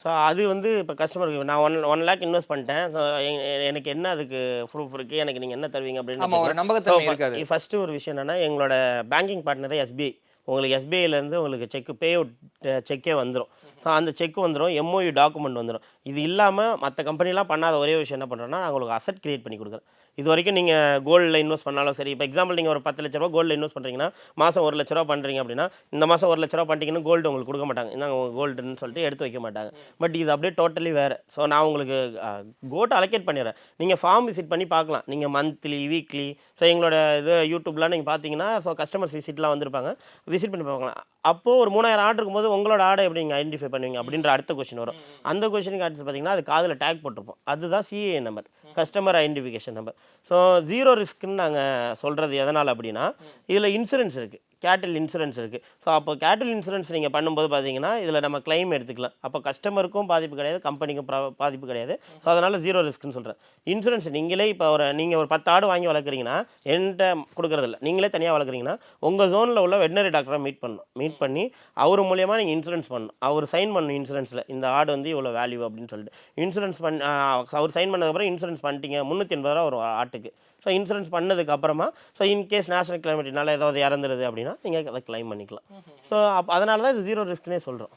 So அது வந்து இப்போ கஸ்டமருக்கு நான் 1,00,000 இன்வெஸ்ட் பண்ணிட்டேன். ஸோ எனக்கு என்ன அதுக்கு ப்ரூஃப் இருக்கு? எனக்கு நீங்க என்ன தருவீங்க? அப்படின்னு ஆமா. ஒரு கேட்கலாம். ஸோ நம்பகத்தன்மை இருக்காது. ஃபர்ஸ்ட்டு ஒரு விஷயம் என்னன்னா, எங்களோட பேங்கிங் பார்ட்னரே எஸ்பிஐ. உங்களுக்கு எஸ்பிஐலேருந்து உங்களுக்கு பே அவுட் செக்கே வந்துரும். ஸோ அந்த செக் வந்துரும். எம்ஓயு டாக்குமெண்ட் வந்துரும். இது இல்லாம மத்த கம்பெனிலாம் பண்ணாத ஒரே விஷயம் என்ன பண்றோம்னா, நாங்க உங்களுக்கு அசெட் கிரியேட் பண்ணி குடுக்குறோம். இதுவரைக்கும் நீங்க கோல்ட்ல இன்வெஸ்ட் பண்ணாலும் சரி, இப்போ எக்ஸாம்பிள் நீங்க ஒரு ரூ. 10,00,000 கோல்ட்ல இன்வெஸ்ட் பண்றீங்கன்னா, மாசம் ரூ. 1,00,000 பண்றீங்க அப்படின்னா, இந்த மாசம் ரூ. 1,00,000 பண்ணிட்டீங்கன்னா கோல்டு உங்களுக்கு குடுக்க மாட்டாங்க. இந்தாங்க உங்க கோல்டுன்னு சொல்லிட்டு எடுத்து வைக்க மாட்டாங்க. பட் இது அப்படியே டோட்டலி வேற. ஸோ நான் உங்களுக்கு கோட்ட அலோகேட் பண்ணிடுறேன். நீங்க ஃபார்ம் விசிட் பண்ணி பார்க்கலாம். நீங்க மந்த்லி, வீக்லி ஸோ எங்களோட இது யூடியூப்லாம் நீங்க பார்த்தீங்கன்னா, ஸோ கஸ்டமர்ஸ் விசிட்லாம் வந்திருப்பாங்க. விசிட் பண்ணி பார்க்கலாம். அப்போ ஒரு 3000 ஆர்டர் இருக்கும்போது உங்களோட ஆர்டர் எப்படி நீங்க ஐடென்டிஃபை பண்ணுவீங்க? அப்படின்ற அடுத்த கொஸ்டின் வரும். அந்த கொஸ்டினுக்கு அடுத்து பார்த்தீங்கன்னா, அது காதுல டேக் போட்டிருப்போம். அதுதான் can number. Customer identification number. So 0 ரிஸ்க்ன்னு நாங்க சொல்றது எதனால அப்படின்னா, இதில இன்சூரன்ஸ் இருக்கு. கேட்டில் இன்சூரன்ஸ் இருக்கு. ஸோ அப்போ கேட்டில் இன்சூரன்ஸ் நீங்க பண்ணும்போது பார்த்தீங்கன்னா, இதில நம்ம கிளைம் எடுத்துக்கலாம். அப்போ கஸ்டமருக்கும் பாதிப்பு கிடையாது, கம்பெனிக்கும் பாதிப்பு கிடையாது. ஸோ அதனால 0 ரிஸ்க்ன்னு சொல்றேன். இன்சூரன்ஸ் நீங்களே இப்போ நீங்க ஒரு 10 ஆடு வாங்கி வளர்க்குறீங்கன்னா, என்ட்ட குடுக்குறதில்ல. நீங்களே தனியா வளர்க்குறீங்கன்னா, உங்க ஜோன்ல உள்ள வெட்டனரி டாக்டர மீட் பண்ணணும். மீட் பண்ணி அவர் மூலியமா நீங்க இன்சூரன்ஸ் பண்ணணும். அவர் சைன் பண்ணணும் இன்சூரன்ஸ்ல. இந்த ஆடு வந்து இவ்வளோ வேல்யூ அப்படின்னு சொல்லிட்டு. இன்சூரன்ஸ் அவர் சைன் பண்ணதுக்கப்புறம் இன்சூரன்ஸ் பண்ணிட்டீங்க. ரூ. 380 ஒரு ஆட்டுக்கு. ஸோ இன்சூரன்ஸ் பண்ணதுக்கு அப்புறமா ஸோ இன்கேஸ் நேஷனல் கிளைமேட்னால ஏதாவது இறந்துருது அப்படின்னா, நீங்க அத கிளைம் பண்ணிக்கலாம். ஸோ அதனால தான் இது 0 ரிஸ்க்னே சொல்றோம்.